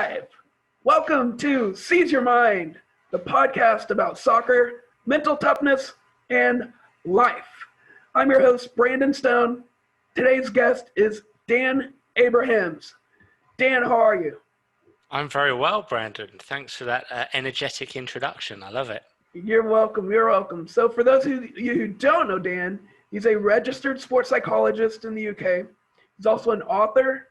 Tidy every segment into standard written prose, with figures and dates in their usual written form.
live. Welcome to Seize Your Mind, the podcast about soccer, mental toughness, and life. I'm your host, Brandon Stone. Today's guest is Dan Abrahams. Dan, how are you? I'm very well, Brandon. Thanks for that energetic introduction. I love it. You're welcome. You're welcome. So for those of you who don't know Dan, he's a registered sports psychologist in the UK. He's also an author,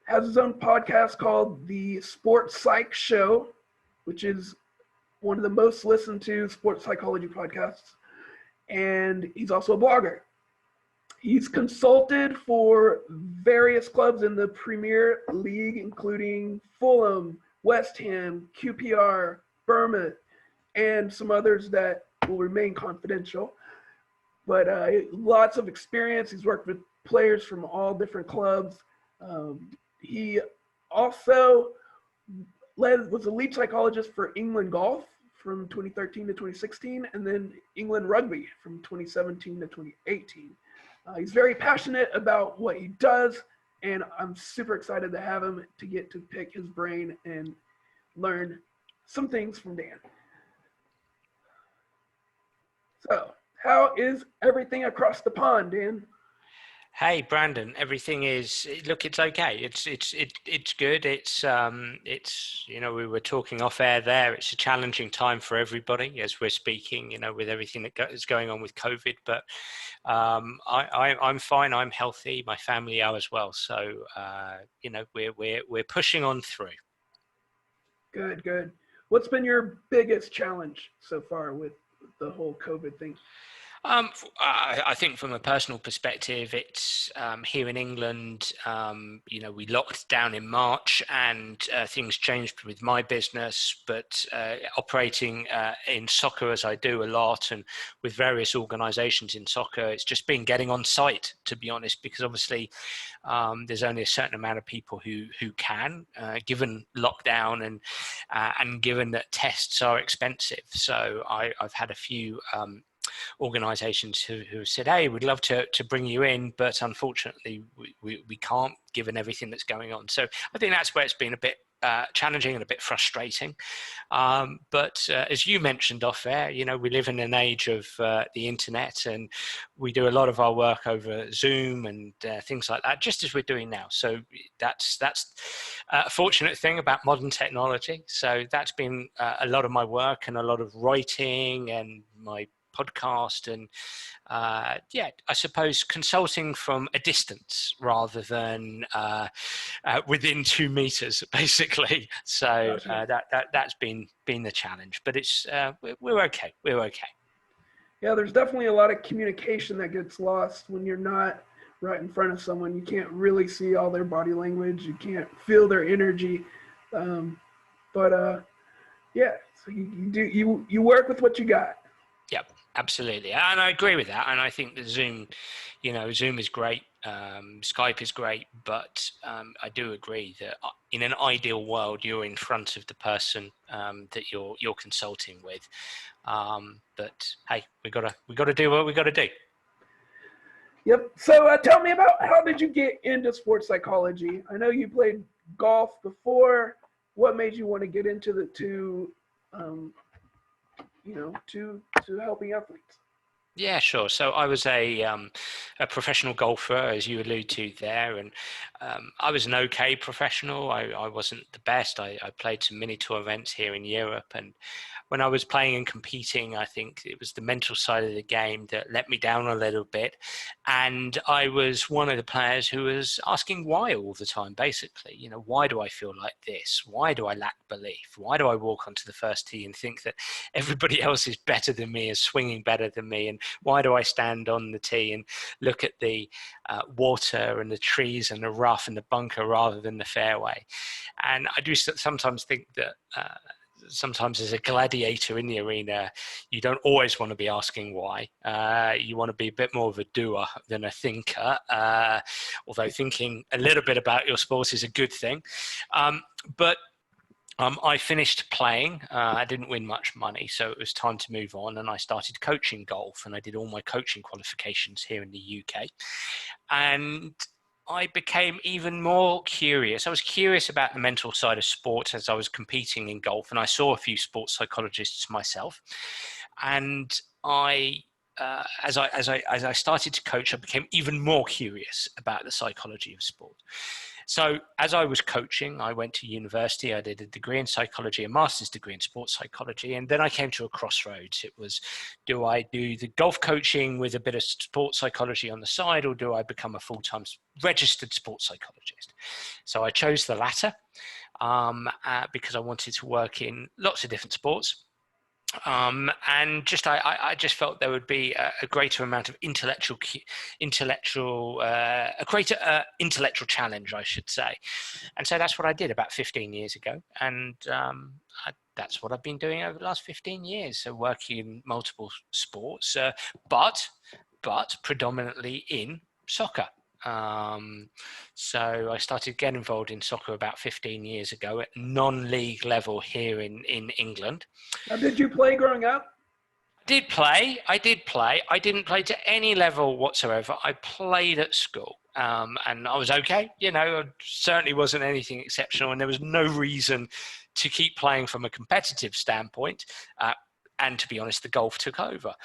has his own podcast called the Sports Psych Show, which is one of the most listened to sports psychology podcasts. And he's also a blogger. He's consulted for various clubs in the Premier League, including Fulham, West Ham, QPR, Bournemouth, and some others that will remain confidential. But lots of experience. He's worked with players from all different clubs. He also was a lead psychologist for England Golf from 2013 to 2016, and then England Rugby from 2017 to 2018. He's very passionate about what he does, and I'm super excited to have him to get to pick his brain and learn some things from Dan. So, how is everything across the pond, Dan? Hey, Brandon. Everything is it's okay. It's good. It's we were talking off air there. It's a challenging time for everybody as we're speaking. With everything that is going on with COVID. But I'm fine. I'm healthy. My family are as well. So we're pushing on through. Good. What's been your biggest challenge so far with the whole COVID thing? I think from a personal perspective, it's here in England, we locked down in March and things changed with my business, but operating in soccer as I do a lot and with various organizations in soccer, it's just been getting on site, to be honest, because obviously there's only a certain amount of people who can, given lockdown and given that tests are expensive. So I've had a few organizations who said, hey, we'd love to bring you in, but unfortunately we can't, given everything that's going on. So I think that's where it's been a bit challenging and a bit frustrating. But as you mentioned off air, we live in an age of the internet, and we do a lot of our work over Zoom and things like that, just as we're doing now. So that's a fortunate thing about modern technology. So that's been a lot of my work and a lot of writing and my podcast and I suppose consulting from a distance rather than within 2 meters, basically. So that's been the challenge, but it's we're okay. Yeah, there's definitely a lot of communication that gets lost when you're not right in front of someone. You can't really see all their body language. You can't feel their energy. So you work with what you got. Yep, absolutely. And I agree with that. And I think that Zoom is great. Skype is great, but I do agree that in an ideal world, you're in front of the person that you're consulting with. But hey, we gotta do what we gotta do. Yep. So tell me about, how did you get into sports psychology? I know you played golf before. What made you want to get into to helping athletes? Yeah, sure. So I was a professional golfer, as you allude to there, and I was an okay professional. I wasn't the best. I played some mini tour events here in Europe, and when I was playing and competing, I think it was the mental side of the game that let me down a little bit. And I was one of the players who was asking why all the time, basically. Why do I feel like this? Why do I lack belief? Why do I walk onto the first tee and think that everybody else is better than me, is swinging better than me? And why do I stand on the tee and look at the water and the trees and the rough and the bunker rather than the fairway? And I do sometimes think that sometimes as a gladiator in the arena, you don't always want to be asking why. You want to be a bit more of a doer than a thinker, although thinking a little bit about your sport is a good thing. But I finished playing. I didn't win much money, so it was time to move on, and I started coaching golf, and I did all my coaching qualifications here in the UK. And I became even more curious. I was curious about the mental side of sports as I was competing in golf, and I saw a few sports psychologists myself. And as I started to coach, I became even more curious about the psychology of sport. So as I was coaching, I went to university. I did a degree in psychology, a master's degree in sports psychology, and then I came to a crossroads. It was, do I do the golf coaching with a bit of sports psychology on the side, or do I become a full-time registered sports psychologist? So I chose the latter because I wanted to work in lots of different sports. And just I just felt there would be a greater amount of intellectual challenge, I should say. And so that's what I did about 15 years ago, and that's what I've been doing over the last 15 years. So working in multiple sports, but predominantly in soccer. So I started getting involved in soccer about 15 years ago at non-league level here in England. Now, did you play growing up? I did play. I didn't play to any level whatsoever. I played at school, and I was okay. You know, I certainly wasn't anything exceptional, and there was no reason to keep playing from a competitive standpoint. And to be honest, the golf took over.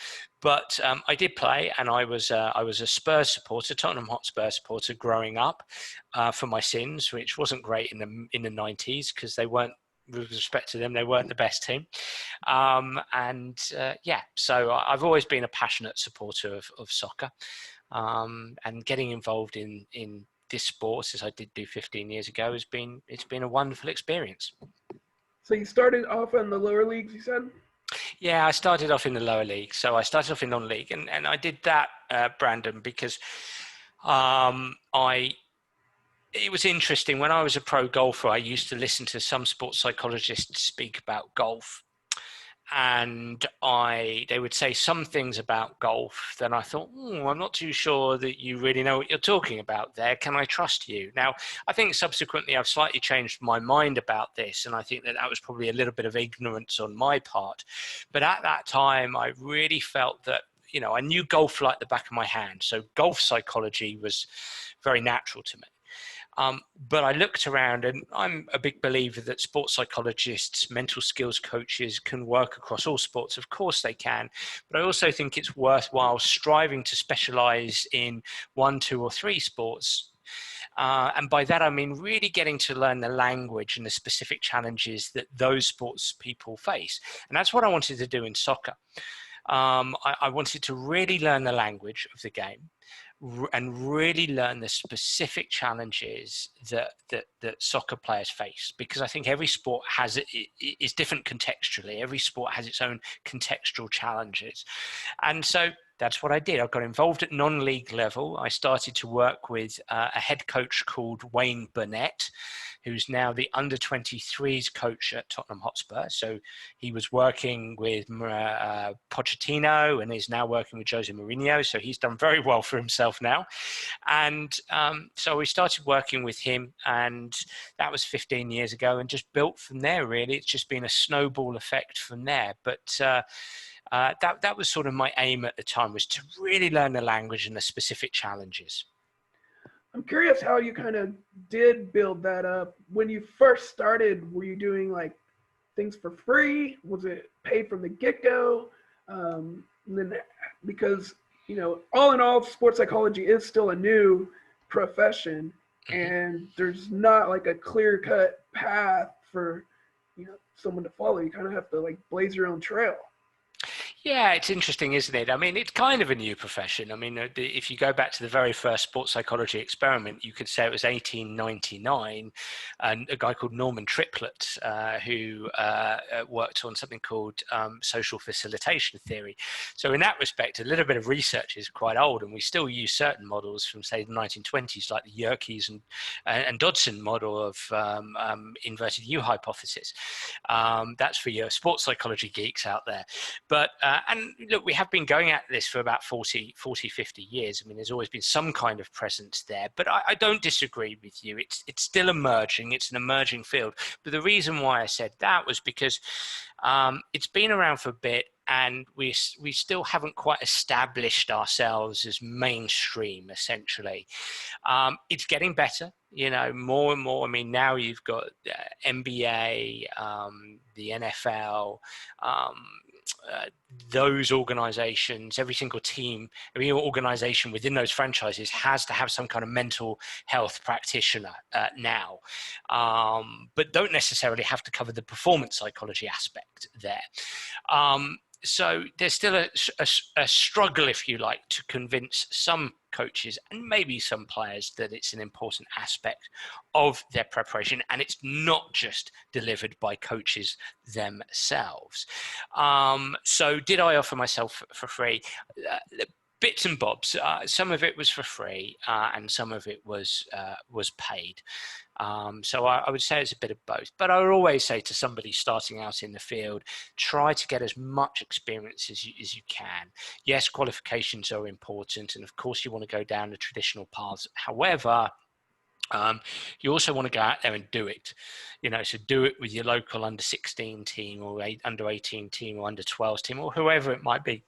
But I did play, and I was a Spurs supporter, Tottenham Hotspur supporter, growing up for my sins, which wasn't great in the 90s because they weren't. With respect to them, they weren't the best team. So I've always been a passionate supporter of soccer, and getting involved in this sport, as I did do 15 years ago, it's been a wonderful experience. So you started off in the lower leagues, you said? Yeah, I started off in the lower league. So I started off in non-league, and I did that, Brandon, because it was interesting. When I was a pro golfer, I used to listen to some sports psychologists speak about golf, and they would say some things about golf. Then I thought, I'm not too sure that you really know what you're talking about there. Can I trust you? Now, I think subsequently I've slightly changed my mind about this, and I think that was probably a little bit of ignorance on my part. But at that time, I really felt that, you know, I knew golf like the back of my hand. So golf psychology was very natural to me. But I looked around, and I'm a big believer that sports psychologists, mental skills coaches can work across all sports. Of course they can. But I also think it's worthwhile striving to specialize in 1, 2, or 3 sports. And by that, I mean really getting to learn the language and the specific challenges that those sports people face. And that's what I wanted to do in soccer. I wanted to really learn the language of the game and really learn the specific challenges that soccer players face, because I think every sport is different contextually. Every sport has its own contextual challenges. And so that's what I did. I got involved at non-league level. I started to work with a head coach called Wayne Burnett, who's now the under-23s coach at Tottenham Hotspur. So he was working with Pochettino and is now working with Jose Mourinho. So he's done very well for himself now. And so we started working with him, and that was 15 years ago, and just built from there, really. It's just been a snowball effect from there. But that was sort of my aim at the time, was to really learn the language and the specific challenges. I'm curious how you kind of did build that up. When you first started, were you doing like things for free? Was it paid from the get-go? And then, because, you know, all in all, sports psychology is still a new profession, and there's not like a clear-cut path for, you know, someone to follow. You kind of have to like blaze your own trail. Yeah, it's interesting, isn't it? I mean, it's kind of a new profession. I mean, if you go back to the very first sports psychology experiment, you could say it was 1899, and a guy called Norman Triplett, who worked on something called social facilitation theory. So in that respect, a little bit of research is quite old, and we still use certain models from, say, the 1920s, like the Yerkes and Dodson model of inverted U hypothesis. That's for your sports psychology geeks out there. But and look, we have been going at this for about 40, 50 years. I mean, there's always been some kind of presence there, but I don't disagree with you. It's still emerging. It's an emerging field. But the reason why I said that was because it's been around for a bit, and we still haven't quite established ourselves as mainstream, essentially. It's getting better, more and more. I mean, now you've got NBA, the NFL, those organizations, every single team, every organization within those franchises has to have some kind of mental health practitioner now, but don't necessarily have to cover the performance psychology aspect there. So there's still a struggle, if you like, to convince some coaches and maybe some players that it's an important aspect of their preparation, and it's not just delivered by coaches themselves. So did I offer myself for free? Bits and bobs. Some of it was for free, and some of it was paid. So I would say it's a bit of both. But I would always say to somebody starting out in the field, try to get as much experience as you can. Yes, qualifications are important, and of course you want to go down the traditional paths. However, you also want to go out there and do it, so do it with your local under 16 team or under 18 team or under 12 team or whoever it might be.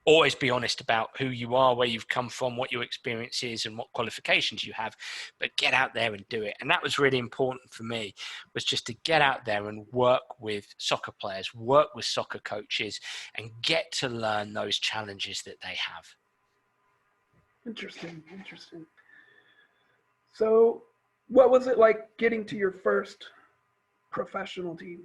Always be honest about who you are, where you've come from, what your experience is, and what qualifications you have, but get out there and do it. And that was really important for me, was just to get out there and work with soccer players, work with soccer coaches, and get to learn those challenges that they have. Interesting. So what was it like getting to your first professional team?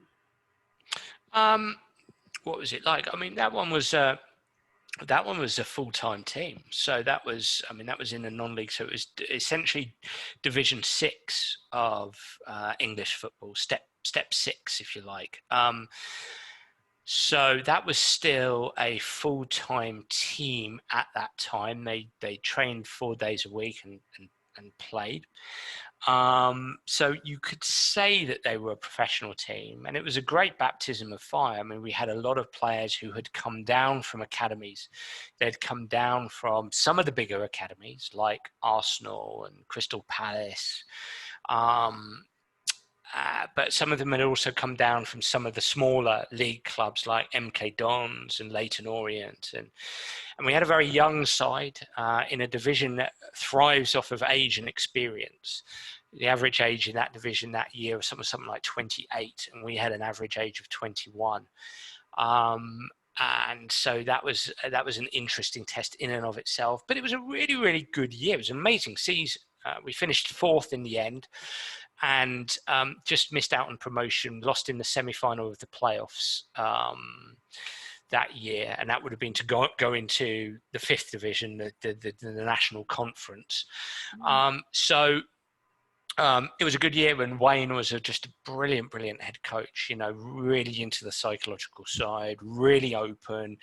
What was it like? I mean, that one was a full-time team. So that was in a non-league. So it was essentially Division 6 of English football, step 6, if you like. So that was still a full-time team at that time. They trained 4 days a week and played. So you could say that they were a professional team, and it was a great baptism of fire. I mean, we had a lot of players who had come down from academies. They'd come down from some of the bigger academies like Arsenal and Crystal Palace. But some of them had also come down from some of the smaller league clubs like MK Dons and Leyton Orient. And we had a very young side in a division that thrives off of age and experience. The average age in that division that year was something like 28, and we had an average age of 21. And so that was an interesting test in and of itself. But it was a really, really good year. It was an amazing season. We finished 4th in the end, and just missed out on promotion, lost in the semi-final of the playoffs that year, and that would have been to go into the 5th division, the national conference. So it was a good year, and Wayne was just a brilliant head coach, really into the psychological side, really open,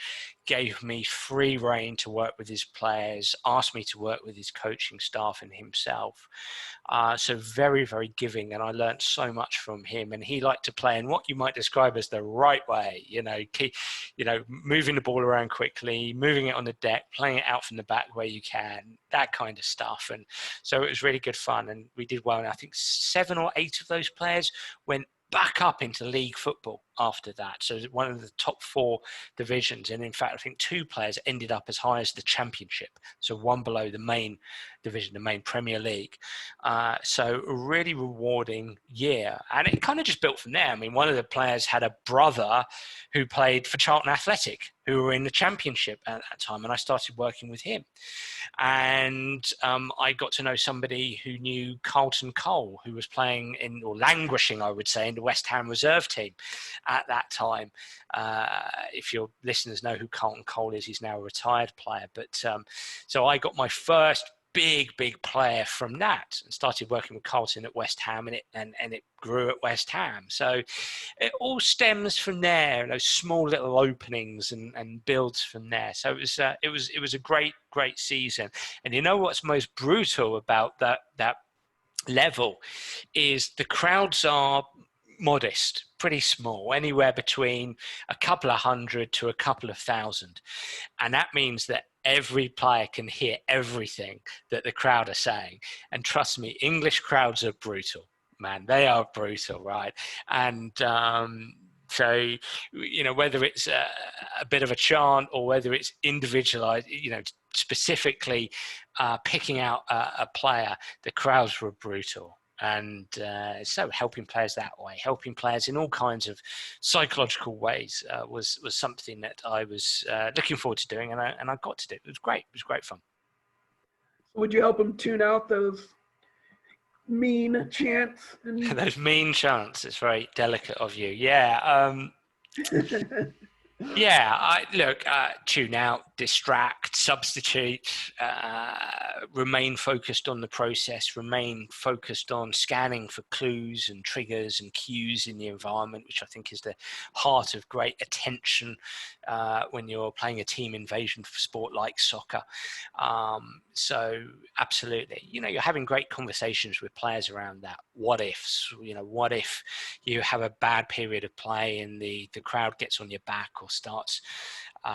gave me free rein to work with his players, asked me to work with his coaching staff and himself. So very, very giving, and I learned so much from him. And he liked to play in what you might describe as the right way, moving the ball around quickly, moving it on the deck, playing it out from the back where you can, that kind of stuff. And so it was really good fun, and we did well. And I think 7 or 8 of those players went back up into league football after that. So one of the top 4 divisions. And in fact, I think 2 players ended up as high as the championship. So one below the main division, the main Premier League. So a really rewarding year. And it kind of just built from there. I mean, one of the players had a brother who played for Charlton Athletic, who were in the championship at that time. And I started working with him. And I got to know somebody who knew Carlton Cole, who was playing or languishing, I would say, in the West Ham reserve team at that time. If your listeners know who Carlton Cole is, he's now a retired player. But so I got my first big player from that, and started working with Carlton at West Ham, and it grew at West Ham. So it all stems from there, those small little openings, and builds from there. So it was a great season. And you know what's most brutal about that level is the crowds are modest, pretty small, anywhere between a couple of hundred to a couple of thousand. And that means that every player can hear everything that the crowd are saying. And trust me, English crowds are brutal, man. They are brutal, right? And So, whether it's a bit of a chant or whether it's individualized, specifically picking out a player, the crowds were brutal. And so helping players that way, helping players in all kinds of psychological ways was something that I was looking forward to doing, and I got to do. It was great. It was great fun. Would you help them tune out those mean chants? Those mean chants. It's very delicate of you. Yeah. Yeah, tune out, distract, substitute, remain focused on the process, remain focused on scanning for clues and triggers and cues in the environment, which I think is the heart of great attention when you're playing a team invasion for sport like soccer. So absolutely, you're having great conversations with players around that. What ifs, what if you have a bad period of play and the crowd gets on your back or starts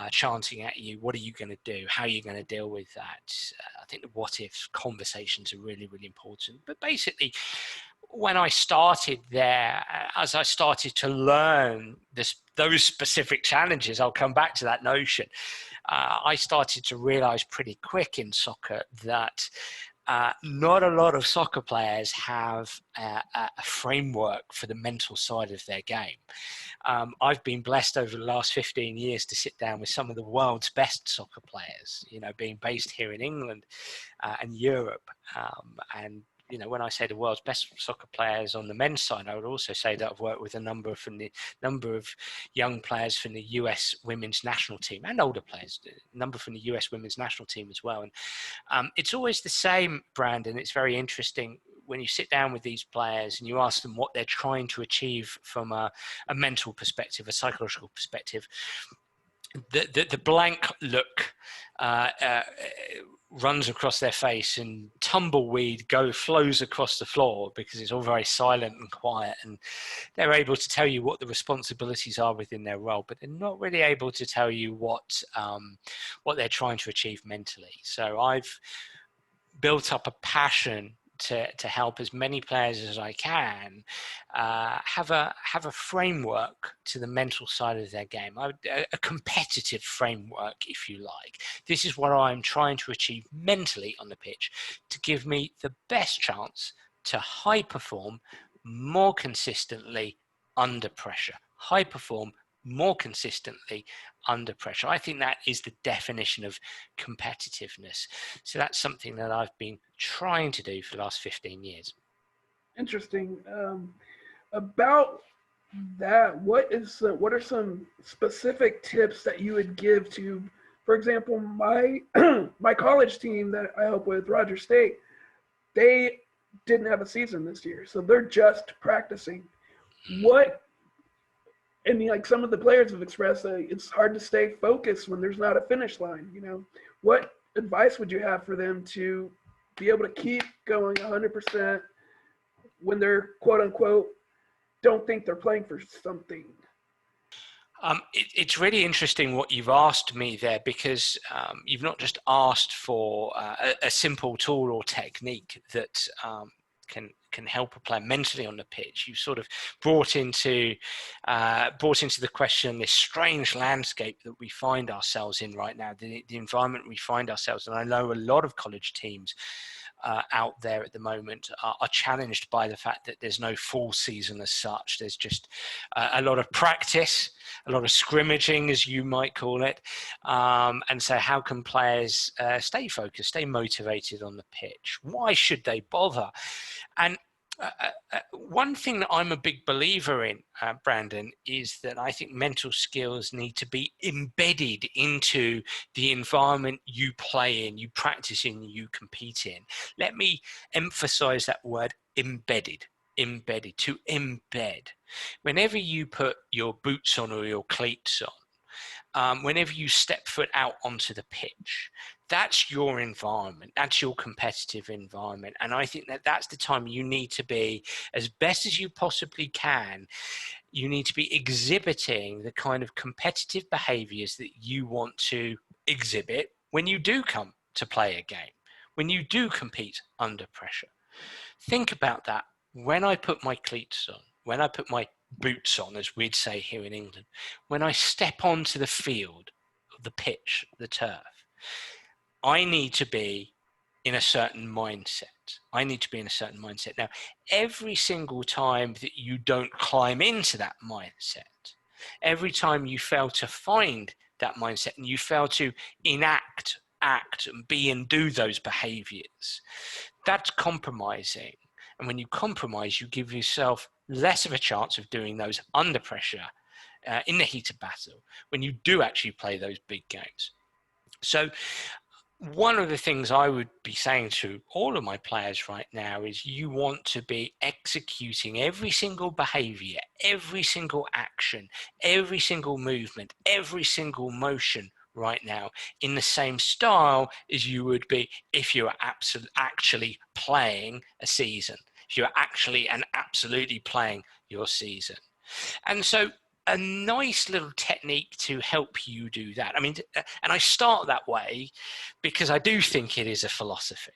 chanting at you? What are you going to do? How are you going to deal with that? I think the what if conversations are really, really important. But basically, when I started there, as I started to learn those specific challenges, I'll come back to that notion. I started to realize pretty quick in soccer that not a lot of soccer players have a framework for the mental side of their game. I've been blessed over the last 15 years to sit down with some of the world's best soccer players, being based here in England and Europe. And when I say the world's best soccer players on the men's side, I would also say that I've worked with a number of young players from the US women's national team and older players, a number from the US women's national team as well. And it's always the same, Brandon. It's very interesting when you sit down with these players and you ask them what they're trying to achieve from a mental perspective, a psychological perspective. The blank look runs across their face, and tumbleweed flows across the floor because it's all very silent and quiet, and they're able to tell you what the responsibilities are within their role, but they're not really able to tell you what they're trying to achieve mentally. So I've built up a passion to help as many players as I can have a framework to the mental side of their game, a competitive framework, if you like. This is what I'm trying to achieve mentally on the pitch to give me the best chance to high perform more consistently under pressure. High perform more consistently under pressure. I think that is the definition of competitiveness. So that's something that I've been trying to do for the last 15 years. Interesting. About that, what are some specific tips that you would give to, for example, my college team that I help with, Rogers State, they didn't have a season this year, so they're just practicing. Like some of the players have expressed that it's hard to stay focused when there's not a finish line. What advice would you have for them to be able to keep going 100% when they're quote unquote don't think they're playing for something? It's really interesting what you've asked me there, because you've not just asked for a simple tool or technique that can help a player mentally on the pitch. You've sort of brought into the question this strange landscape that we find ourselves in right now, the environment we find ourselves in. I know a lot of college teams out there at the moment are challenged by the fact that there's no full season as such. There's just a lot of practice, a lot of scrimmaging, as you might call it. And so how can players stay focused, stay motivated on the pitch? Why should they bother? And one thing that I'm a big believer in, Brandon, is that I think mental skills need to be embedded into the environment you play in, you practice in, you compete in. Let me emphasize that word embedded, to embed. Whenever you put your boots on or your cleats on, whenever you step foot out onto the pitch, that's your environment, that's your competitive environment. And I think that that's the time you need to be, as best as you possibly can, you need to be exhibiting the kind of competitive behaviors that you want to exhibit when you do come to play a game, when you do compete under pressure. Think about that. When I put my cleats on, when I put my boots on, as we'd say here in England, when I step onto the field, the pitch, the turf, I need to be in a certain mindset. I need to be in a certain mindset. Now, every single time that you don't climb into that mindset, every time you fail to find that mindset and you fail to enact, act, and be and do those behaviors, that's compromising. And when you compromise, you give yourself less of a chance of doing those under pressure in the heat of battle when you do actually play those big games. So one of the things I would be saying to all of my players right now is you want to be executing every single behavior, every single action, every single movement, every single motion right now in the same style as you would be if you were actually playing a season, if you're actually and absolutely playing your season. And so a nice little technique to help you do that. I mean, and I start that way because I do think it is a philosophy.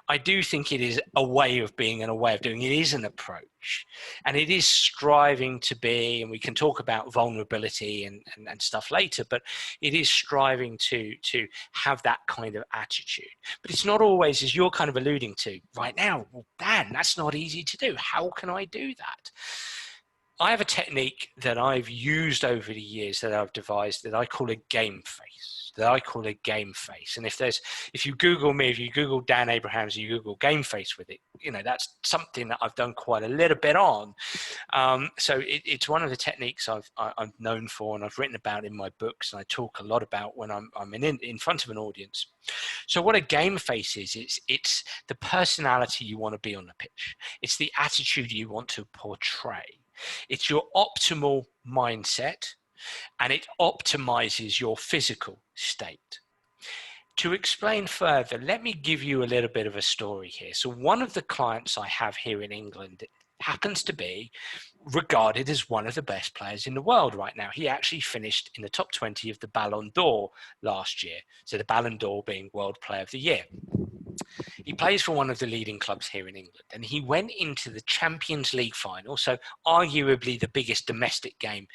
I do think it is a way of being and a way of doing. It is an approach, and it is striving to be, and we can talk about vulnerability and stuff later, but it is striving to have that kind of attitude. But it's not always, as you're kind of alluding to right now, well, Dan, that's not easy to do. How can I do that? I have a technique that I've used over the years that I've devised that I call a game face. And if you Google me, if you Google Dan Abrahams, you Google game face with it, that's something that I've done quite a little bit on. So it's one of the techniques I'm known for, and I've written about in my books, and I talk a lot about when I'm in front of an audience. So what a game face is, it's the personality you want to be on the pitch. It's the attitude you want to portray. It's your optimal mindset, and it optimizes your physical state. To explain further, let me give you a little bit of a story here. So one of the clients I have here in England happens to be regarded as one of the best players in the world right now. He actually finished in the top 20 of the Ballon d'Or last year. So the Ballon d'Or being World Player of the Year. He plays for one of the leading clubs here in England, and he went into the Champions League final, so arguably the biggest domestic game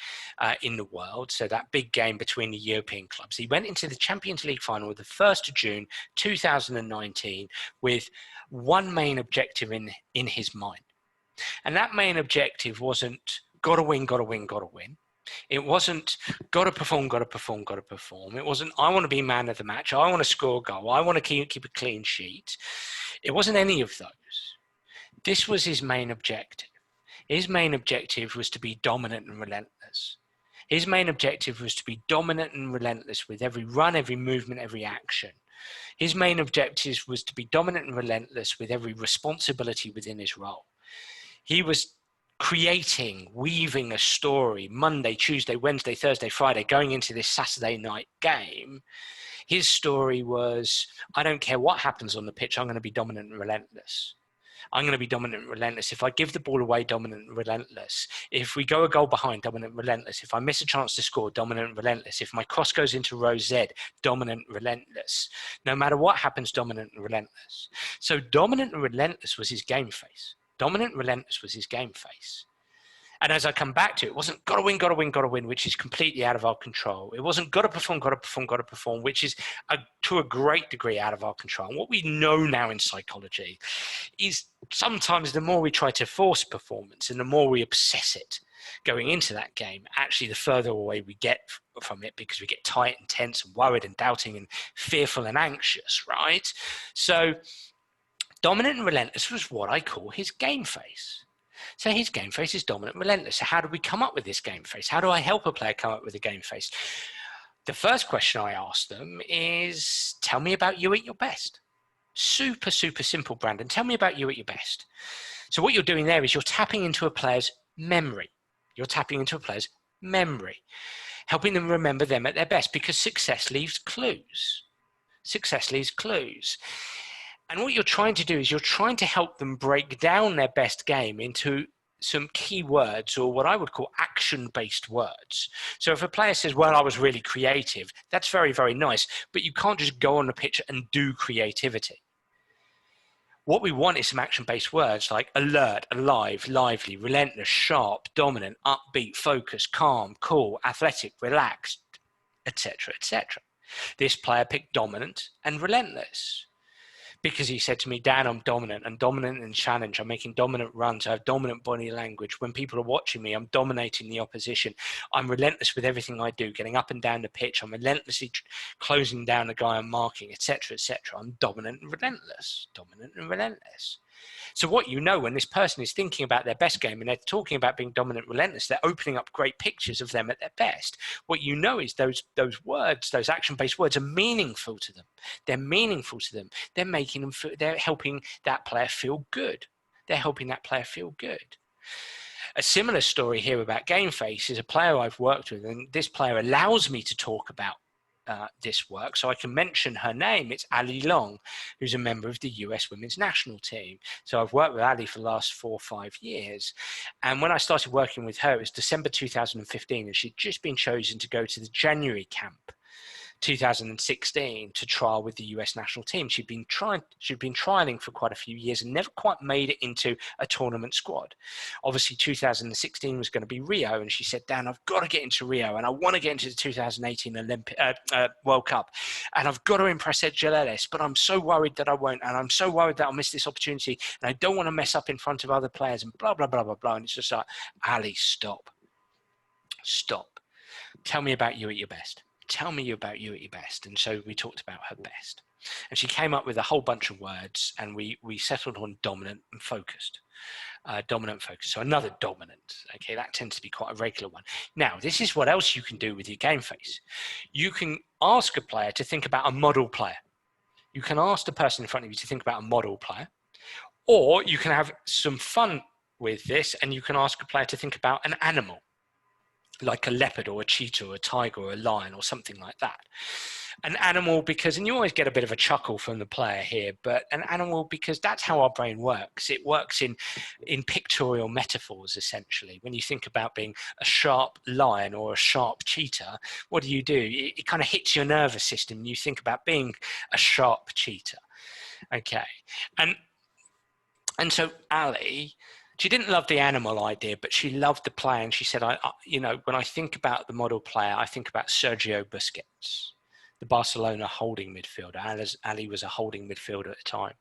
in the world, so that big game between the European clubs. He went into the Champions League final on the 1st of June 2019 with one main objective in his mind. And that main objective wasn't gotta win, gotta win, gotta win. It wasn't gotta perform, gotta perform, gotta perform. It wasn't I want to be man of the match. I want to score a goal. I want to keep a clean sheet. It wasn't any of those. This was his main objective. His main objective was to be dominant and relentless. His main objective was to be dominant and relentless with every run, every movement, every action. His main objective was to be dominant and relentless with every responsibility within his role. He was creating, weaving a story Monday, Tuesday, Wednesday, Thursday, Friday, going into this Saturday night game. His story was, I don't care what happens on the pitch, I'm going to be dominant and relentless. I'm going to be dominant and relentless. If I give the ball away, dominant and relentless. If we go a goal behind, dominant and relentless. If I miss a chance to score, dominant and relentless. If my cross goes into row Z, dominant and relentless. No matter what happens, dominant and relentless. So dominant and relentless was his game face. Dominant, relentless was his game face. And as I come back to it, it wasn't gotta win, gotta win, gotta win, which is completely out of our control. It wasn't gotta perform, gotta perform, gotta perform, which is to a great degree out of our control. And what we know now in psychology is sometimes the more we try to force performance and the more we obsess it going into that game, actually the further away we get from it because we get tight and tense and worried and doubting and fearful and anxious, right? So dominant and relentless was what I call his game face. So his game face is dominant and relentless. So how do we come up with this game face? How do I help a player come up with a game face? The first question I ask them is, tell me about you at your best. Super, super simple, Brandon. Tell me about you at your best. So what you're doing there is you're tapping into a player's memory. You're tapping into a player's memory, helping them remember them at their best, because success leaves clues. Success leaves clues. And what you're trying to do is you're trying to help them break down their best game into some key words, or what I would call action-based words. So if a player says, well, I was really creative, that's very, very nice, but you can't just go on the pitch and do creativity. What we want is some action-based words like alert, alive, lively, relentless, sharp, dominant, upbeat, focused, calm, cool, athletic, relaxed, etc., etc. This player picked dominant and relentless because he said to me, Dan, I'm dominant in challenge. I'm making dominant runs. I have dominant body language. When people are watching me, I'm dominating the opposition. I'm relentless with everything I do, getting up and down the pitch. I'm relentlessly closing down the guy I'm marking, etc., etc. I'm dominant and relentless, dominant and relentless. So what you know when this person is thinking about their best game and they're talking about being dominant, relentless, they're opening up great pictures of them at their best. What you know is those words, those action-based words are meaningful to them. They're meaningful to them. They're making them feel, they're helping that player feel good. They're helping that player feel good. A similar story here about Game Face is a player I've worked with, and this player allows me to talk about this work, so I can mention her name. It's Ali Long, who's a member of the US women's national team. So I've worked with Ali for the last 4 or 5 years, and when I started working with her, it was December 2015, and she'd just been chosen to go to the January camp 2016 to trial with the US national team. She'd been trialing for quite a few years and never quite made it into a tournament squad. Obviously 2016 was going to be Rio, and she said, Dan, I've got to get into Rio, and I want to get into the 2018 World Cup, and I've got to impress Ed Gillelis, but I'm so worried that I won't, and I'm so worried that I'll miss this opportunity, and I don't want to mess up in front of other players, and blah blah blah blah blah. And it's just like, Ali, stop. Tell me about you at your best. Tell me about you at your best. And so we talked about her best, and she came up with a whole bunch of words, and we settled on dominant and focused. So another dominant. Okay, that tends to be quite a regular one. Now, this is what else you can do with your Game Face. You can ask a player to think about a model player. You can ask the person in front of you to think about a model player, or you can have some fun with this, and you can ask a player to think about an animal, like a leopard or a cheetah or a tiger or a lion or something like that. An animal because, and you always get a bit of a chuckle from the player here, but an animal because that's how our brain works. It works in pictorial metaphors, essentially. When you think about being a sharp lion or a sharp cheetah, what do? It kind of hits your nervous system, and you think about being a sharp cheetah. Okay. And so Ali, she didn't love the animal idea, but she loved the player. And she said, when I think about the model player, I think about Sergio Busquets, the Barcelona holding midfielder. Ali was a holding midfielder at the time.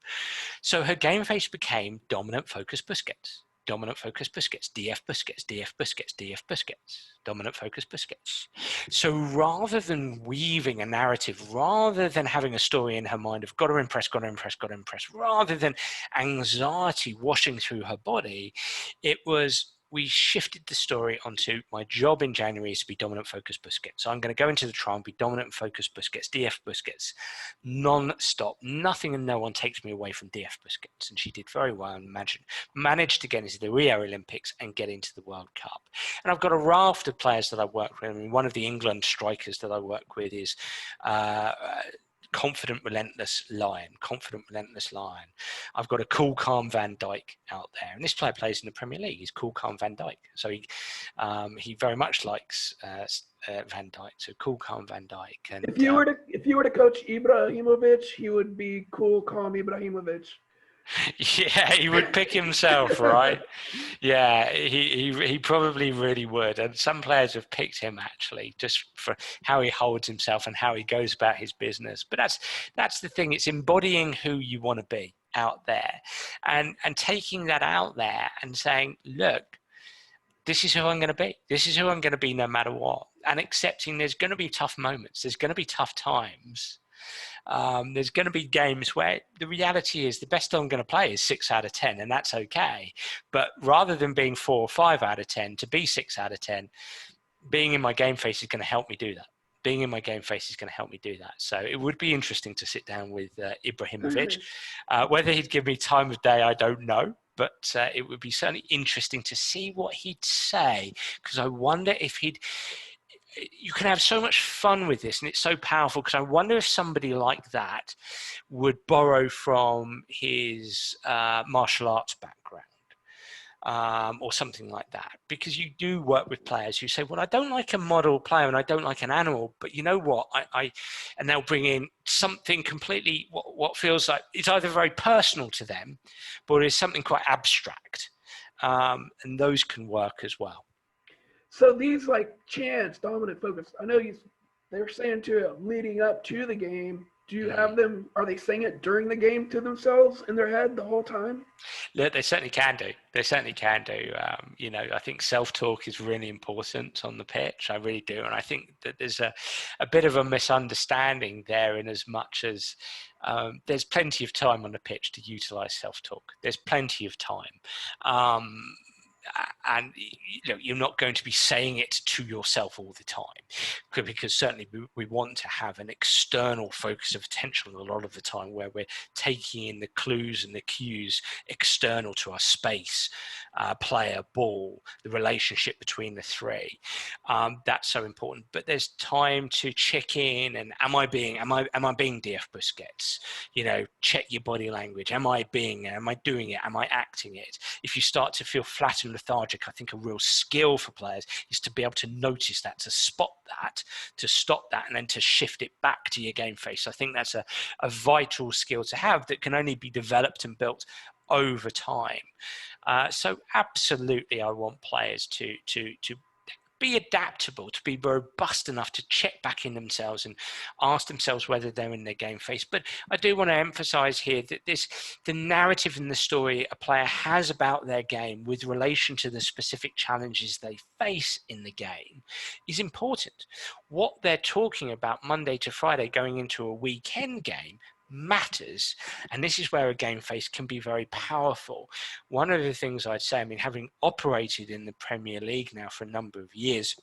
So her Game Face became dominant focus Busquets. Dominant focus Busquets, DF Busquets, DF Busquets, DF Busquets, dominant focus Busquets. So rather than weaving a narrative, rather than having a story in her mind of got to impress, rather than anxiety washing through her body, it was, we shifted the story onto my job in January is to be dominant focus Busquets. So I'm going to go into the trial and be dominant focus Busquets, DF Busquets, non-stop. Nothing and no one takes me away from DF Busquets. And she did very well and managed to get into the Rio Olympics and get into the World Cup. And I've got a raft of players that I work with. I mean, one of the England strikers that I work with is confident, relentless lion. I've got a cool, calm Van Dijk out there, and this player plays in the Premier League. He's cool, calm Van Dijk. So he very much likes Van Dijk. So cool, calm Van Dijk. And if you were to coach Ibrahimovic, he would be cool, calm Ibrahimovic. Yeah, he would pick himself, right? Yeah, he probably really would. And some players have picked him actually just for how he holds himself and how he goes about his business. But that's the thing. It's embodying who you want to be out there, and taking that out there and saying, look, this is who I'm going to be. This is who I'm going to be no matter what. And accepting there's going to be tough moments. There's going to be tough times. There's going to be games where the reality is the best I'm going to play is 6 out of 10, and that's okay. But rather than being 4 or 5 out of 10, to be 6 out of 10, being in my Game Face is going to help me do that. Being in my Game Face is going to help me do that. So it would be interesting to sit down with Ibrahimovic. Whether he'd give me time of day, I don't know. But it would be certainly interesting to see what he'd say, because I wonder if you can have so much fun with this, and it's so powerful, because I wonder if somebody like that would borrow from his martial arts background. or something like that, because you do work with players who say, well, I don't like a model player and I don't like an animal, but you know what, and they'll bring in something completely what feels like it's either very personal to them, but it's something quite abstract, and those can work as well. So these like chants, dominant focus. I know they're saying to it leading up to the game. Do you have them? Are they saying it during the game to themselves in their head the whole time? They certainly can do. They certainly can do. I think self-talk is really important on the pitch. I really do. And I think that there's a bit of a misunderstanding there, in as much as there's plenty of time on the pitch to utilize self-talk. There's plenty of time. And you're not going to be saying it to yourself all the time, because certainly we want to have an external focus of attention a lot of the time, where we're taking in the clues and the cues external to our space, player, ball, the relationship between the three. That's so important. But there's time to check in, and am I being DF Busquets? Check your body language. Am I doing it? Am I acting it? If you start to feel flat and lethargic, I think a real skill for players is to be able to notice that, to spot that, to stop that, and then to shift it back to your game face. I think that's a vital skill to have that can only be developed and built over time. So absolutely, I want players to be adaptable, to be robust enough to check back in themselves and ask themselves whether they're in their game face. But I do want to emphasize here that the narrative and the story a player has about their game with relation to the specific challenges they face in the game is important. What they're talking about Monday to Friday going into a weekend game matters, and this is where a game face can be very powerful. One of the things I'd say, having operated in the Premier League now for a number of years,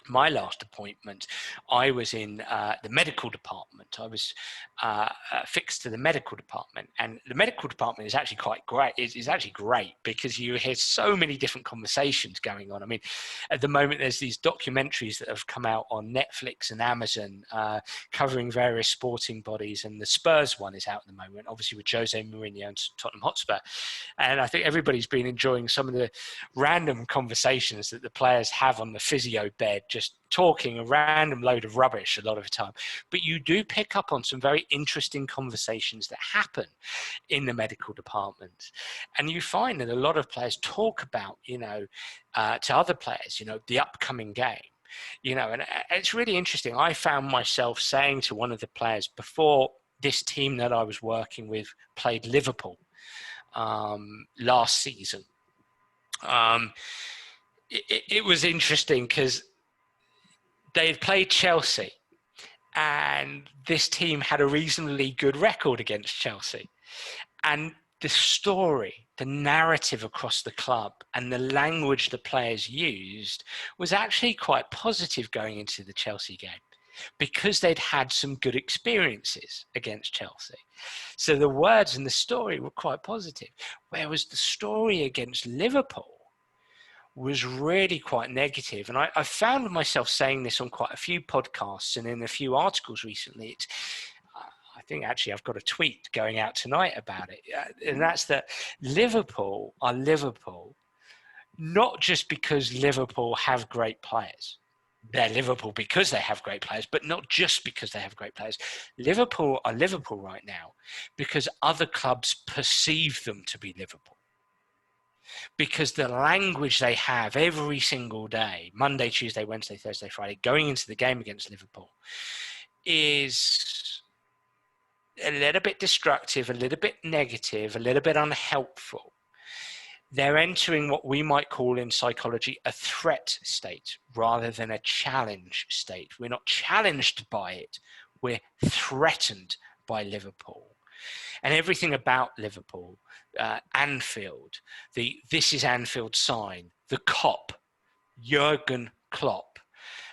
my last appointment, I was in the medical department. I was fixed to the medical department, and the medical department is actually quite great. It's actually great because you hear so many different conversations going on. At the moment, there's these documentaries that have come out on Netflix and Amazon covering various sporting bodies, and the Spurs one is out at the moment, obviously with Jose Mourinho and Tottenham Hotspur. And I think everybody's been enjoying some of the random conversations that the players have on the physio bed, just talking a random load of rubbish a lot of the time. But you do pick up on some very interesting conversations that happen in the medical department. And you find that a lot of players talk about, to other players, the upcoming game. And it's really interesting. I found myself saying to one of the players before this team that I was working with played Liverpool last season. It was interesting because they had played Chelsea, and this team had a reasonably good record against Chelsea. And the story, the narrative across the club, and the language the players used was actually quite positive going into the Chelsea game, because they'd had some good experiences against Chelsea. So the words and the story were quite positive. Whereas the story against Liverpool was really quite negative. And I found myself saying this on quite a few podcasts and in a few articles recently. I think actually I've got a tweet going out tonight about it. And that's that Liverpool are Liverpool, not just because Liverpool have great players. They're Liverpool because they have great players, but not just because they have great players. Liverpool are Liverpool right now because other clubs perceive them to be Liverpool. Because the language they have every single day, Monday, Tuesday, Wednesday, Thursday, Friday, going into the game against Liverpool, is a little bit destructive, a little bit negative, a little bit unhelpful. They're entering what we might call in psychology a threat state rather than a challenge state. We're not challenged by it, we're threatened by Liverpool. And everything about Liverpool, Anfield, the "This is Anfield" sign, the Kop, Jurgen Klopp,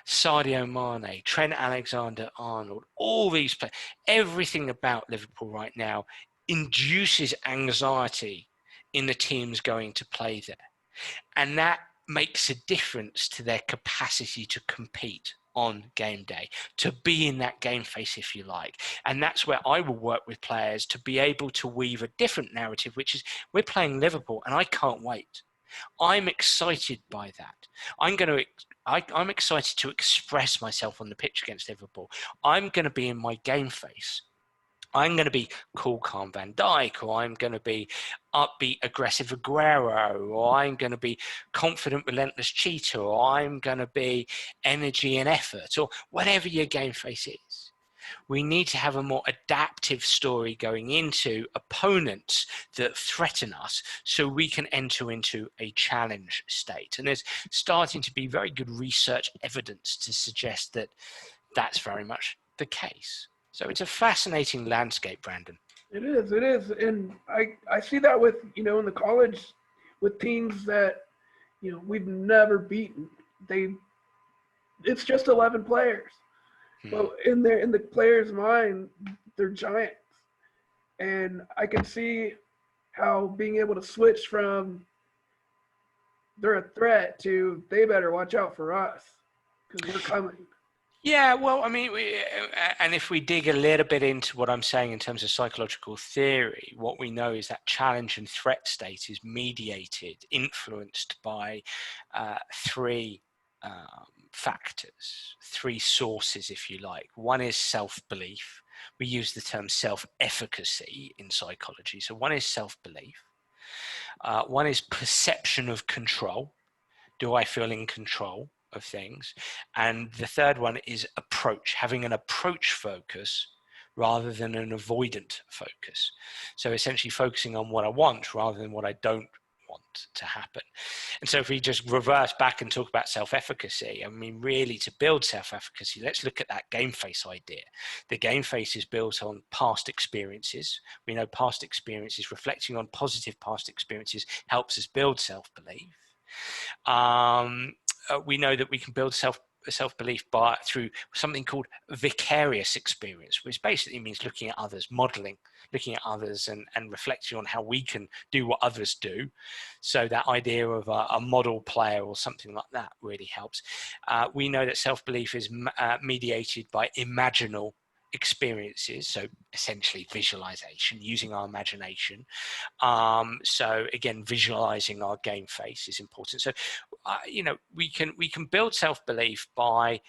Sadio Mane, Trent Alexander-Arnold, all these players, everything about Liverpool right now induces anxiety in the teams going to play there. And that makes a difference to their capacity to compete on game day, to be in that game face, if you like. And that's where I will work with players to be able to weave a different narrative, which is we're playing Liverpool and I can't wait. I'm excited by that. I'm excited to express myself on the pitch against Liverpool. I'm going to be in my game face. I'm going to be cool, calm Van Dijk, or I'm going to be upbeat, aggressive Aguero, or I'm going to be confident, relentless Cheetah, or I'm going to be energy and effort, or whatever your game face is. We need to have a more adaptive story going into opponents that threaten us so we can enter into a challenge state. And there's starting to be very good research evidence to suggest that that's very much the case. So it's a fascinating landscape, Brandon. It is. And I see that with, in the college with teams that, we've never beaten. It's just 11 players. But in the player's mind, they're giants. And I can see how being able to switch from they're a threat to they better watch out for us because we're coming. Yeah, well, I mean, and if we dig a little bit into what I'm saying in terms of psychological theory, what we know is that challenge and threat state is mediated, influenced by three factors, three sources, if you like. One is self-belief. We use the term self-efficacy in psychology. So one is self-belief. One is perception of control. Do I feel in control of things? And the third one is approach, having an approach focus rather than an avoidant focus. So essentially focusing on what I want rather than what I don't want to happen. And so if we just reverse back and talk about self-efficacy, I mean, really to build self-efficacy, let's look at that game face idea. The game face is built on past experiences. We know past experiences, reflecting on positive past experiences helps us build self-belief. We know that we can build self-belief through something called vicarious experience, which basically means looking at others, modeling, looking at others and reflecting on how we can do what others do. So that idea of a model player or something like that really helps. We know that self-belief is mediated by imaginal experiences, so essentially visualization, using our imagination. So again, visualizing our game face is important. So we can build self-belief by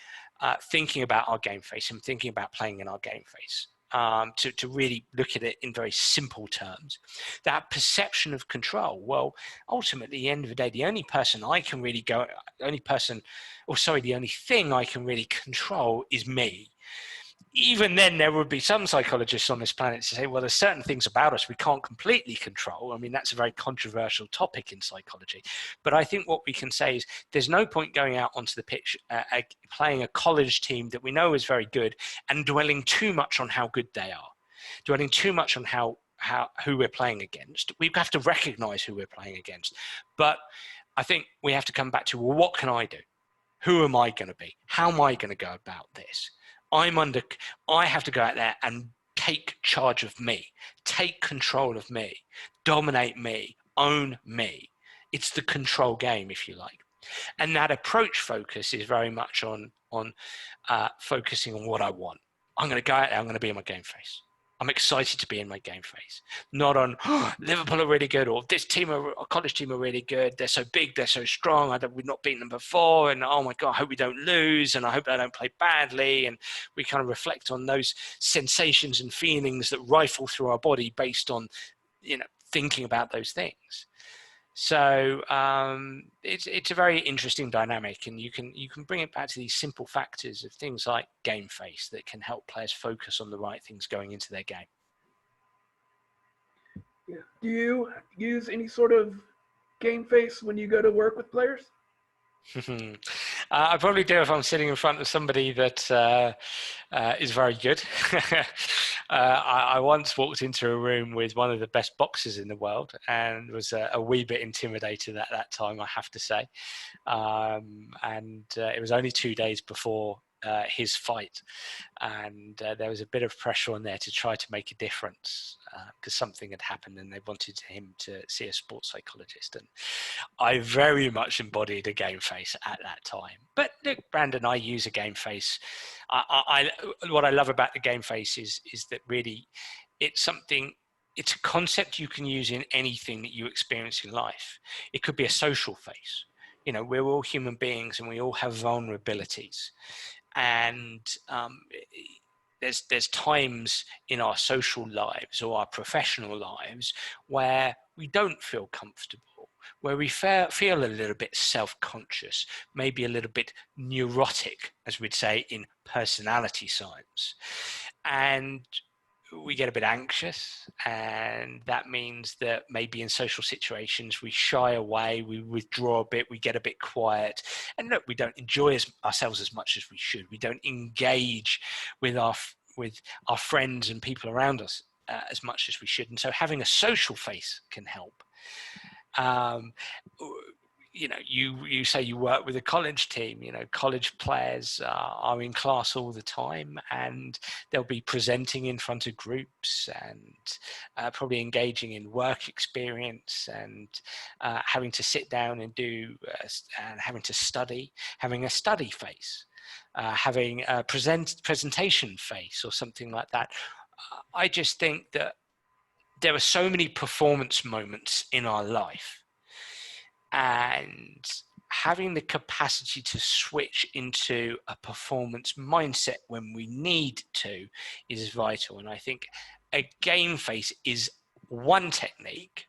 thinking about our game face and thinking about playing in our game face. To really look at it in very simple terms. That perception of control, well, ultimately, at the end of the day, the only thing I can really control is me. Even then, there would be some psychologists on this planet to say, well, there's certain things about us we can't completely control. I mean, that's a very controversial topic in psychology. But I think what we can say is there's no point going out onto the pitch, playing a college team that we know is very good and dwelling too much on how good they are, dwelling too much on who we're playing against. We have to recognize who we're playing against. But I think we have to come back to, well, what can I do? Who am I going to be? How am I going to go about this? I have to go out there and take charge of me, take control of me, dominate me, own me. It's the control game, if you like. And that approach focus is very much on focusing on what I want. I'm going to go out there, I'm going to be in my game face. I'm excited to be in my game face, not on Liverpool are really good, or this team, or college team are really good. They're so big, they're so strong. We've not beaten them before, and oh my God, I hope we don't lose, and I hope I don't play badly. And we kind of reflect on those sensations and feelings that rifle through our body based on, thinking about those things. So it's a very interesting dynamic, and you can bring it back to these simple factors of things like game face that can help players focus on the right things going into their game. Yeah. Do you use any sort of game face when you go to work with players? I probably do if I'm sitting in front of somebody that is very good. I once walked into a room with one of the best boxers in the world and was a wee bit intimidated at that time, I have to say. It was only 2 days before his fight, and there was a bit of pressure on there to try to make a difference because something had happened and they wanted him to see a sports psychologist, and I very much embodied a game face at that time. But look, Brandon, I use a game face. What I love about the game face is that really it's something it's a concept you can use in anything that you experience in life. It could be a social phase. We're all human beings and we all have vulnerabilities. And there's times in our social lives or our professional lives where we don't feel comfortable, where we feel a little bit self-conscious, maybe a little bit neurotic, as we'd say in personality science. And we get a bit anxious, and that means that maybe in social situations we shy away, we withdraw a bit, we get a bit quiet, and look, we don't enjoy ourselves as much as we should. We don't engage with our friends and people around us as much as we should, and so having a social face can help. You say you work with a college team. College players are in class all the time, and they'll be presenting in front of groups and probably engaging in work experience and having to sit down and and having to study, having a study face, having a presentation face or something like that. I just think that there are so many performance moments in our life, and having the capacity to switch into a performance mindset when we need to is vital. And I think a game face is one technique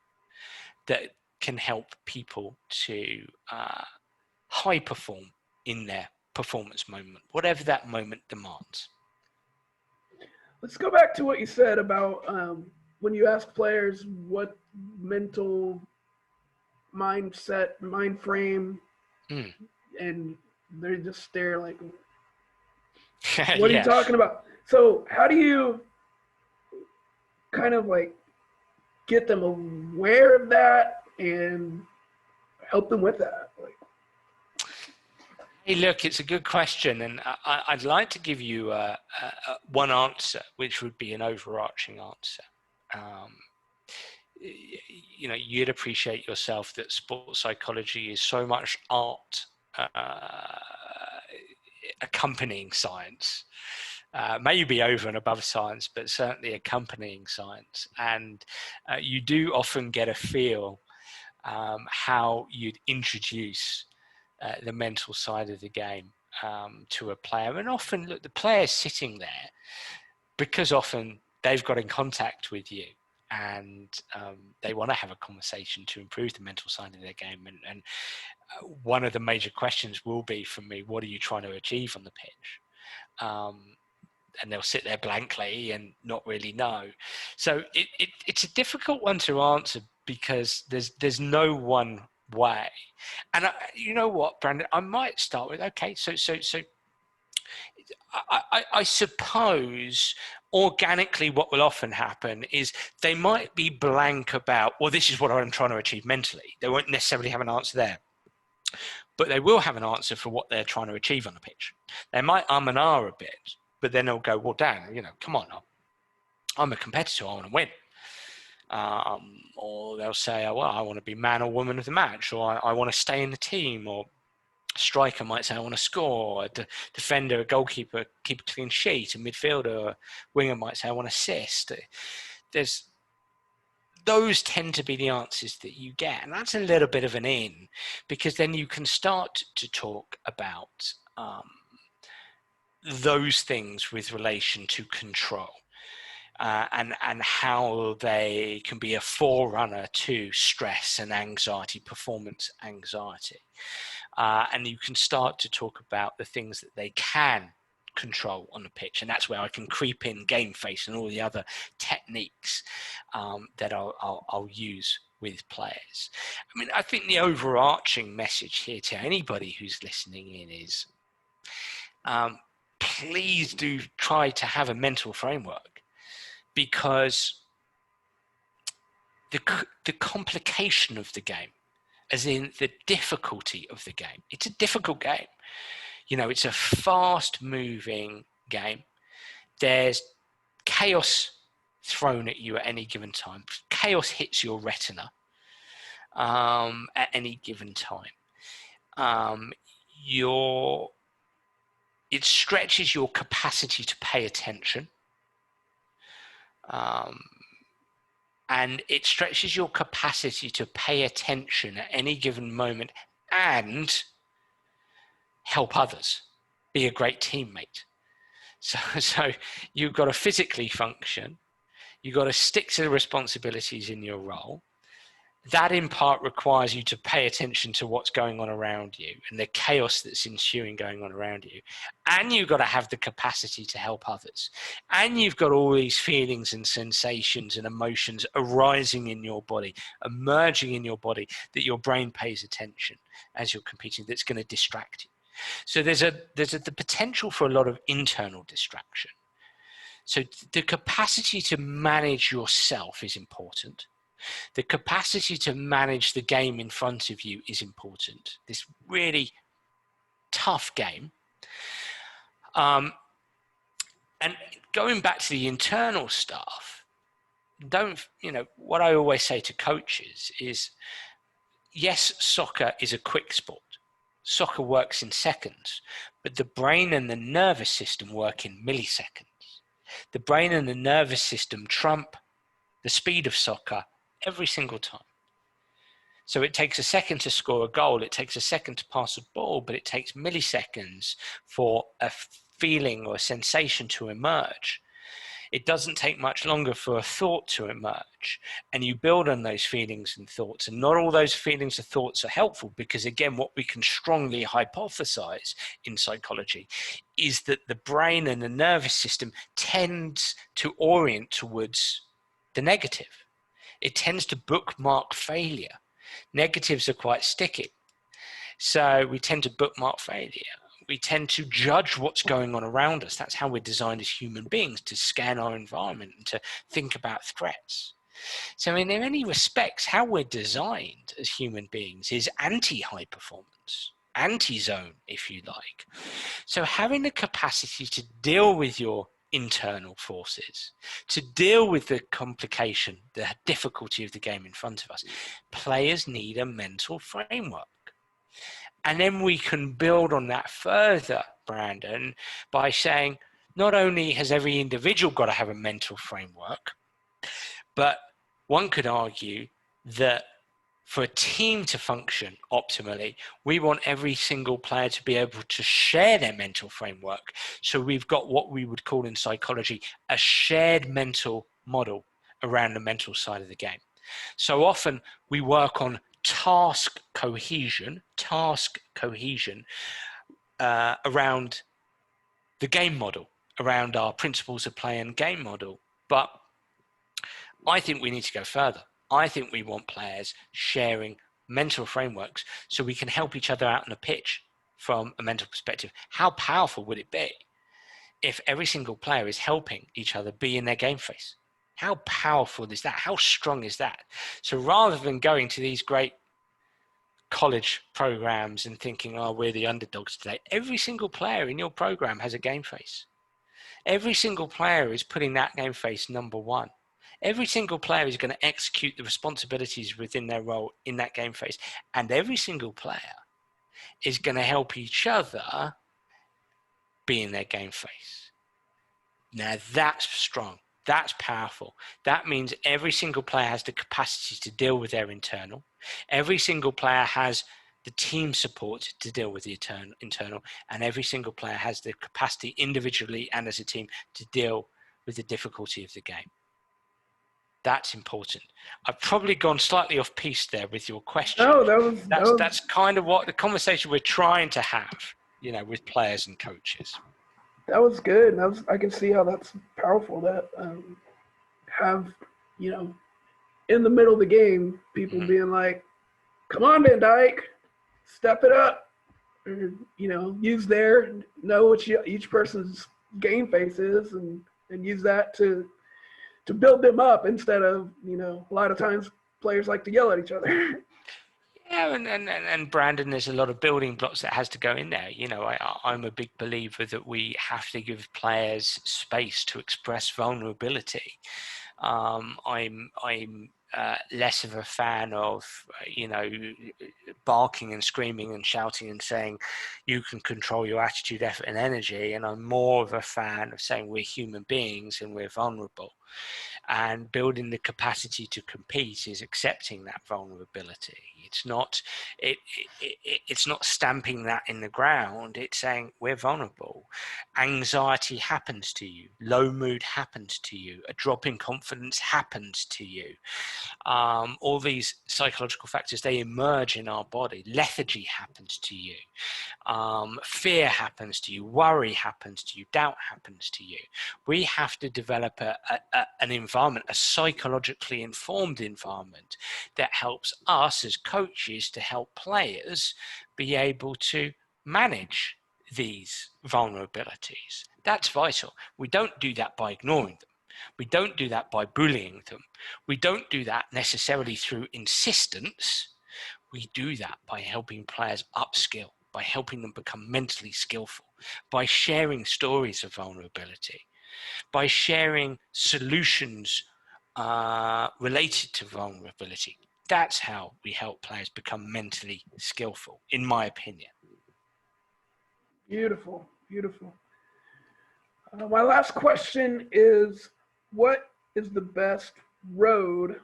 that can help people to high perform in their performance moment, whatever that moment demands. Let's go back to what you said about when you ask players what mental mindset, mind frame, and they just stare like, what are you talking about? So how do you kind of like get them aware of that and help them with that? Hey, look, it's a good question, and I'd like to give you one answer, which would be an overarching answer. You'd appreciate yourself that sports psychology is so much art accompanying science, maybe over and above science, but certainly accompanying science. And you do often get a feel how you'd introduce the mental side of the game to a player. And often, look, the player's sitting there because often they've got in contact with you, and they want to have a conversation to improve the mental side of their game. And one of the major questions will be from me, what are you trying to achieve on the pitch? And they'll sit there blankly and not really know. So it's a difficult one to answer because there's no one way. And you know what, Brandon, I might start with, okay, so I suppose organically what will often happen is they might be blank about, well, this is what I'm trying to achieve mentally. They won't necessarily have an answer there, but they will have an answer for what they're trying to achieve on the pitch. They might and ah a bit, but then they'll go, well, Dan, come on, I'm a competitor, I want to win. Or they'll say, oh, well, I want to be man or woman of the match, or I want to stay in the team, or a striker might say, I want to score, a defender, a goalkeeper, keep a clean sheet, a midfielder, a winger might say, I want to assist. Those tend to be the answers that you get. And that's a little bit of an in, because then you can start to talk about those things with relation to control. And how they can be a forerunner to stress and anxiety, performance anxiety. And you can start to talk about the things that they can control on the pitch. And that's where I can creep in game face and all the other techniques that I'll use with players. I mean, I think the overarching message here to anybody who's listening in is please do try to have a mental framework. Because the complication of the game, as in the difficulty of the game, it's a difficult game. It's a fast-moving game. There's chaos thrown at you at any given time. Chaos hits your retina at any given time. It stretches your capacity to pay attention. And it stretches your capacity to pay attention at any given moment and help others, be a great teammate. So you've got to physically function, you've got to stick to the responsibilities in your role. That in part requires you to pay attention to what's going on around you and the chaos that's ensuing going on around you. And you've got to have the capacity to help others. And you've got all these feelings and sensations and emotions arising in your body, emerging in your body, that your brain pays attention as you're competing, that's going to distract you. So there's the potential for a lot of internal distraction. So the capacity to manage yourself is important. The capacity to manage the game in front of you is important. This really tough game. And going back to the internal stuff, what I always say to coaches is, yes, soccer is a quick sport. Soccer works in seconds, but the brain and the nervous system work in milliseconds. The brain and the nervous system trump the speed of soccer every single time. So it takes a second to score a goal, it takes a second to pass a ball, but it takes milliseconds for a feeling or a sensation to emerge. It doesn't take much longer for a thought to emerge, and you build on those feelings and thoughts. And not all those feelings and thoughts are helpful, because again, what we can strongly hypothesize in psychology is that the brain and the nervous system tends to orient towards the negative. It tends to bookmark failure. Negatives are quite sticky. So we tend to bookmark failure. We tend to judge what's going on around us. That's how we're designed as human beings, to scan our environment and to think about threats. So in many respects, how we're designed as human beings is anti-high performance, anti-zone, if you like. So having the capacity to deal with your internal forces, to deal with the complication, the difficulty of the game in front of us, players need a mental framework. And then we can build on that further, Brandon, by saying not only has every individual got to have a mental framework, but one could argue that for a team to function optimally, we want every single player to be able to share their mental framework. So we've got what we would call in psychology a shared mental model around the mental side of the game. So often we work on task cohesion around the game model, around our principles of play and game model. But I think we need to go further. I think we want players sharing mental frameworks so we can help each other out on a pitch from a mental perspective. How powerful would it be if every single player is helping each other be in their game face? How powerful is that? How strong is that? So rather than going to these great college programs and thinking, oh, we're the underdogs today, every single player in your program has a game face. Every single player is putting that game face number one. Every single player is going to execute the responsibilities within their role in that game phase. And every single player is going to help each other be in their game phase. Now that's strong. That's powerful. That means every single player has the capacity to deal with their internal. Every single player has the team support to deal with the internal. And every single player has the capacity individually and as a team to deal with the difficulty of the game. That's important. I've probably gone slightly off piece there with your question. No, that's kind of what the conversation we're trying to have, with players and coaches. That was good. I can see how that's powerful. That have in the middle of the game, people being like, "Come on, Van Dyke, step it up," or know what each person's game face is, and use that to build them up instead of a lot of times players like to yell at each other. Yeah, and Brandon, there's a lot of building blocks that has to go in there. I'm a big believer that we have to give players space to express vulnerability. I'm less of a fan of barking and screaming and shouting and saying you can control your attitude, effort, and energy. And I'm more of a fan of saying we're human beings and we're vulnerable. And building the capacity to compete is accepting that vulnerability. It's not it's not stamping that in the ground. It's saying we're vulnerable. Anxiety happens to you. Low mood happens to you. A drop in confidence happens to you. All these psychological factors, they emerge in our body. Lethargy happens to you. Fear happens to you. Worry happens to you. Doubt happens to you. We have to develop an environment, a psychologically informed environment that helps us as coaches to help players be able to manage these vulnerabilities. That's vital. We don't do that by ignoring them. We don't do that by bullying them. We don't do that necessarily through insistence. We do that by helping players upskill, by helping them become mentally skillful, by sharing stories of vulnerability, by sharing solutions related to vulnerability. That's how we help players become mentally skillful, in my opinion. Beautiful, beautiful. My last question is, what is the best road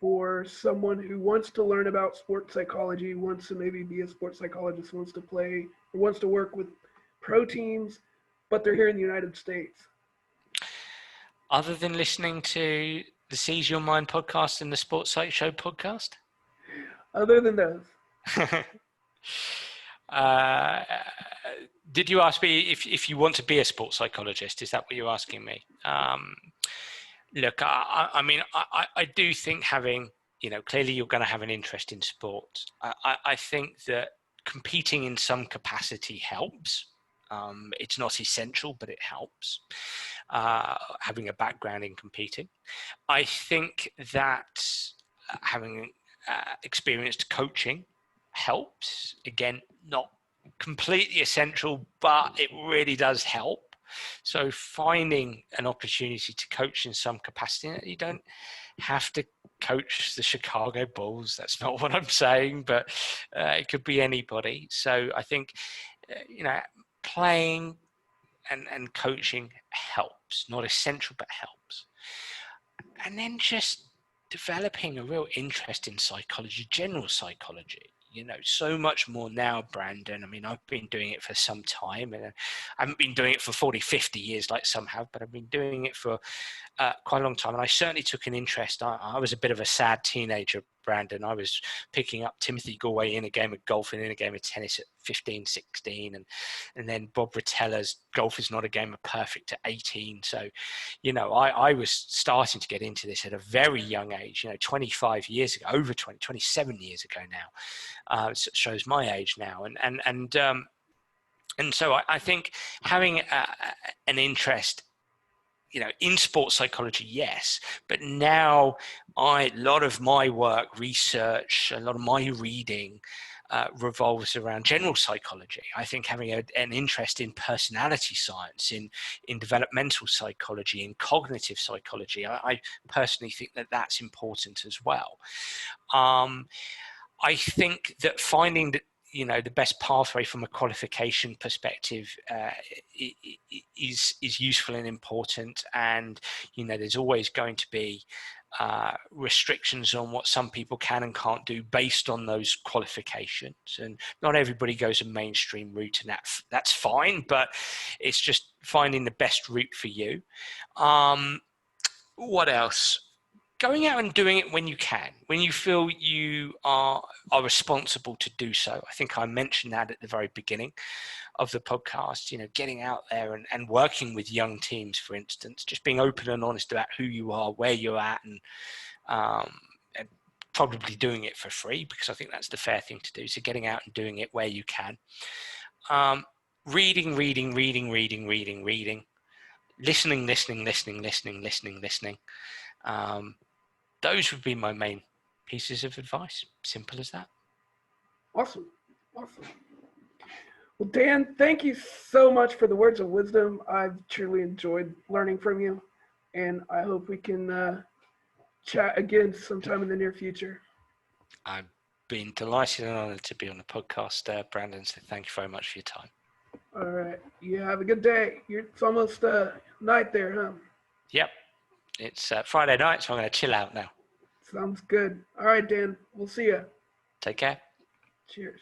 for someone who wants to learn about sports psychology, wants to maybe be a sports psychologist, wants to play, or wants to work with pro teams, but they're here in the United States? Other than listening to the Seize Your Mind podcast and the Sports Psych Show podcast? Other than those. Did you ask me if you want to be a sports psychologist? Is that what you're asking me? Look, I mean, I do think having, clearly you're going to have an interest in sport. I think that competing in some capacity helps. It's not essential, but it helps. Having a background in competing. I think that having experienced coaching helps. Again, not completely essential, but it really does help. So finding an opportunity to coach in some capacity, you don't have to coach the Chicago Bulls. That's not what I'm saying, but it could be anybody. So I think, playing and coaching helps, not essential, but helps. And then just developing a real interest in psychology, general psychology. So much more now, Brandon. I mean, I've been doing it for some time, and I haven't been doing it for 40, 50 years like some have, but I've been doing it for quite a long time. And I certainly took an interest. I was a bit of a sad teenager, Brandon. I was picking up Timothy Galway in a game of golf and in a game of tennis at 15, 16. And then Bob Rotella's Golf is Not a Game of Perfect at 18. So, I was starting to get into this at a very young age, 25 years ago, over 20, 27 years ago now. It shows my age now. And so I think having an interest in sports psychology, yes, but now a lot of my work, research, a lot of my reading revolves around general psychology. I think having an interest in personality science, in developmental psychology, in cognitive psychology, I personally think that that's important as well. I think that finding that the best pathway from a qualification perspective is useful and important. And, there's always going to be restrictions on what some people can and can't do based on those qualifications. And not everybody goes a mainstream route, and that's fine, but it's just finding the best route for you. What else? Going out and doing it when you can, when you feel you are responsible to do so. I think I mentioned that at the very beginning of the podcast, getting out there and working with young teams, for instance, just being open and honest about who you are, where you're at, and probably doing it for free, because I think that's the fair thing to do. So getting out and doing it where you can. Reading, listening. Those would be my main pieces of advice. Simple as that. Awesome. Well, Dan, thank you so much for the words of wisdom. I've truly enjoyed learning from you, and I hope we can chat again sometime in the near future. I've been delighted and honored to be on the podcast, Brandon, so thank you very much for your time. All right. You have a good day. It's almost night there, huh? Yep. It's Friday night, so I'm going to chill out now. Sounds good. All right, Dan. We'll see you. Take care. Cheers.